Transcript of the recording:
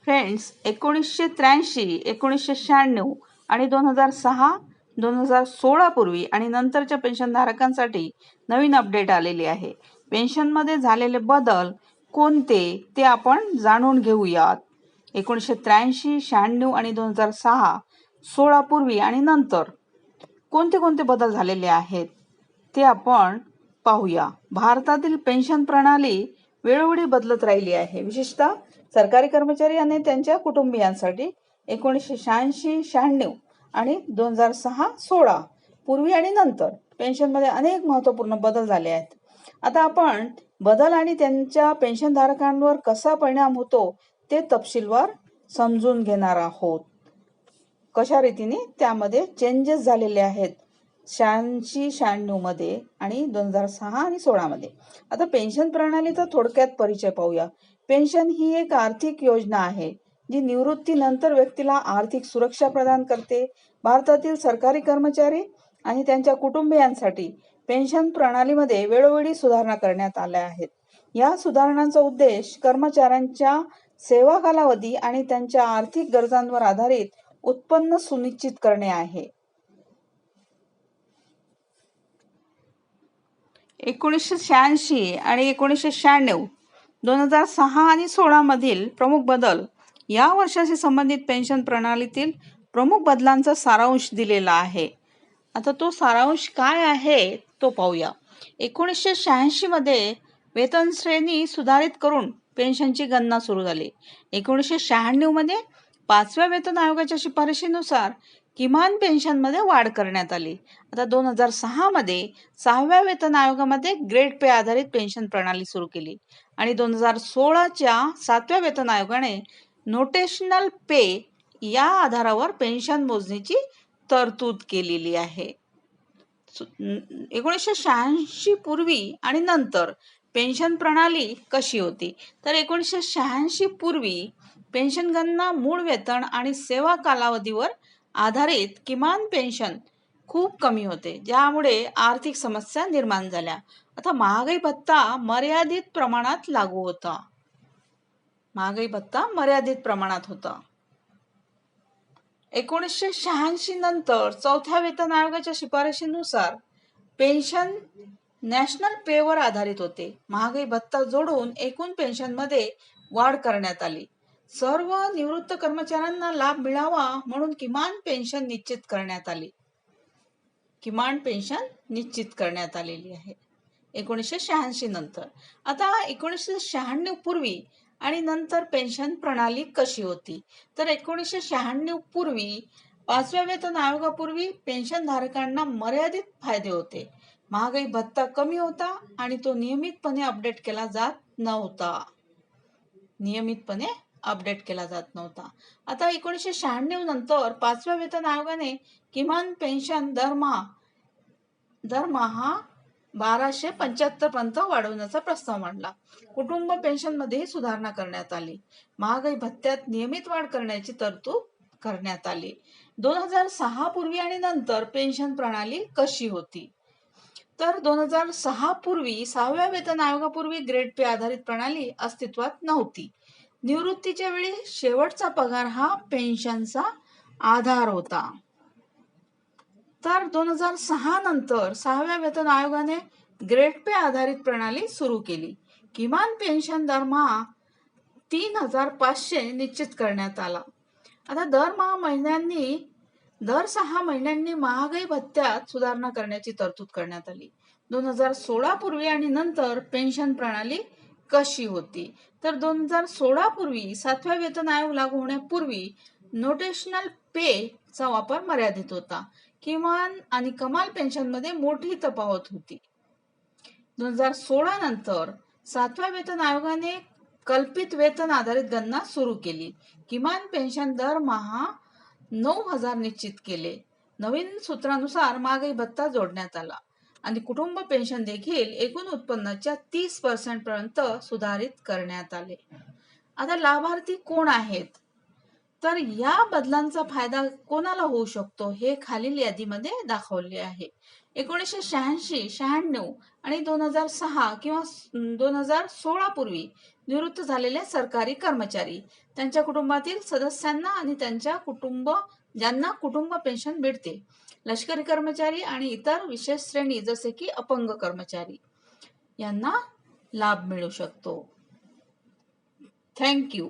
Friends, 1983, 1996 आणि 2006, 2016 पूर्वी आणि नंतरच्या पेन्शनधारकांसाठी नवीन अपडेट आलेली आहे. पेन्शनमध्ये झालेले बदल कोणते ते आपण जाणून घेऊयात. 1983, 96 आणि 2006, 16 पूर्वी आणि नंतर कोणते कोणते बदल झालेले आहेत ते आपण पाहूया. भारतातील पेन्शन प्रणाली वेळोवेळी बदलत राहिली आहे. विशेषतः सरकारी कर्मचारी आणि त्यांच्या कुटुंबियांसाठी 1986, 96 आणि 2006-16 पूर्वी आणि नंतर पेन्शनमध्ये अनेक महत्त्वपूर्ण बदल झाले आहेत. आता आपण बदल आणि त्यांच्या पेन्शनधारकांवर कसा परिणाम होतो ते तपशीलवार समजून घेणार आहोत. कशा रीतीने त्यामध्ये चेंजेस झालेले आहेत 86, 96 मध्ये आणि 2006 आणि 16 मध्ये. आता पेन्शन प्रणालीचा थोडक्यात परिचय पाहूया. पेन्शन ही एक आर्थिक योजना आहे जी निवृत्तीनंतर व्यक्तीला आर्थिक सुरक्षा प्रदान करते. भारतातील सरकारी कर्मचारी आणि त्यांच्या कुटुंबियांसाठी पेन्शन प्रणालीमध्ये वेळोवेळी सुधारणा करण्यात आल्या आहेत. या सुधारणांचा उद्देश कर्मचाऱ्यांच्या सेवा कालावधी आणि त्यांच्या आर्थिक गरजांवर आधारित उत्पन्न सुनिश्चित करणे आहे. 1986 आणि 1996, 2006 आणि 16 मधील प्रमुख बदल या वर्षाशी संबंधित पेन्शन प्रणालीतील प्रमुख बदलांचा सारांश दिलेला आहे. आता तो सारांश काय आहे तो पाहूया. 1986 मध्ये वेतन श्रेणी सुधारित करून पेन्शनची गणना सुरू झाली. 1996 मध्ये 5व्या वेतन आयोगाच्या शिफारशीनुसार किमान पेन्शनमध्ये वाढ करण्यात आली. आता 2006 मध्ये 6व्या वेतन आयोगामध्ये ग्रेड पे आधारित पेन्शन प्रणाली सुरू केली आणि 2016च्या 7व्या वेतन आयोगाने नोटेशनल पे या आधारावर पेन्शन मोजणीची तरतूद केलेली आहे. 1986 पूर्वी आणि नंतर पेन्शन प्रणाली कशी होती तर 1986 पूर्वी पेन्शन गणना मूळ वेतन आणि सेवा कालावधीवर आधारित किमान पेन्शन खूप कमी होते, ज्यामुळे आर्थिक समस्या निर्माण झाल्या. आता महागाई भत्ता मर्यादित प्रमाणात लागू होता. महागाई भत्ता मर्यादित प्रमाणात होता. 1986 नंतर 4थ्या वेतन आयोगाच्या शिफारशीनुसार पेन्शन नॅशनल पेवर आधारित होते. महागाई भत्ता जोडून एकूण पेन्शनमध्ये वाढ करण्यात आली. सर्व निवृत्त कर्मचाऱ्यांना लाभ मिळावा म्हणून किमान पेन्शन निश्चित करण्यात आली. किमान पेन्शन निश्चित करण्यात आलेली आहे 1986 नंतर. आता 1996 पूर्वी आणि नंतर पेन्शन प्रणाली कशी होती तर 1996 पूर्वी 5व्या वेतन आयोगापूर्वी पेन्शनधारकांना मर्यादित फायदे होते. महागाई भत्ता कमी होता आणि तो नियमितपणे अपडेट केला जात नव्हता. आता 1996 नंतर 5व्या वेतन आयोगाने किमान पेन्शन दरमहा 1275 पर्यंत वाढवण्याचा प्रस्ताव मांडला. कुटुंब पेन्शन मध्ये सुधारणा करण्यात आली. महागाई भत्त्यात नियमित वाढ करण्याची तरतूद करण्यात आली. 2006 पूर्वी आणि नंतर पेन्शन प्रणाली कशी होती तर 2006 पूर्वी 6व्या वेतन आयोगापूर्वी ग्रेड पे आधारित प्रणाली अस्तित्वात नव्हती. निवृत्तीच्या वेळी शेवटचा पगार हा पेन्शनचा आधार होता. तर 2006 नंतर 6व्या वेतन आयोगाने ग्रेड पे आधारित प्रणाली सुरू केली. किमान पेन्शन दरमहा 3,500 निश्चित करण्यात आला. आता दर 6 महिन्यांनी महागाई भत्त्यात सुधारणा करण्याची तरतूद करण्यात आली. 2016 पूर्वी आणि नंतर पेन्शन प्रणाली कशी होती तर 2016 पूर्वी 7व्या वेतन आयोग लागू होण्यापूर्वी नोटेशनल पे चा वापर मर्यादित होता. किमान आणि कमाल पेन्शनमध्ये मोठी तफावत होती. 2016 नंतर 7व्या वेतन आयोगाने कल्पित वेतन आधारित गणना सुरू केली. किमान पेन्शन दरमहा 9,000 निश्चित केले. नवीन सूत्रानुसार महागाई भत्ता जोडण्यात आला आणि कुटुंब पेन्शन देखील एकूण उत्पन्नाच्या 30% पर्यंत सुधारित करण्यात आले. आता लाभार्थी कोण आहेत तर या बदलांचा फायदा कोणाला होऊ शकतो हे खालील यादीमध्ये दाखवले आहे. 1986, 96 आणि 2006 किंवा 2016 पूर्वी निवृत्त झालेले सरकारी कर्मचारी, त्यांच्या कुटुंबातील सदस्यांना आणि ज्यांना कुटुंब पेन्शन मिळते, लष्करी कर्मचारी आणि इतर विशेष श्रेणी जसे की अपंग कर्मचारी यांना लाभ मिळू शकतो. Thank you.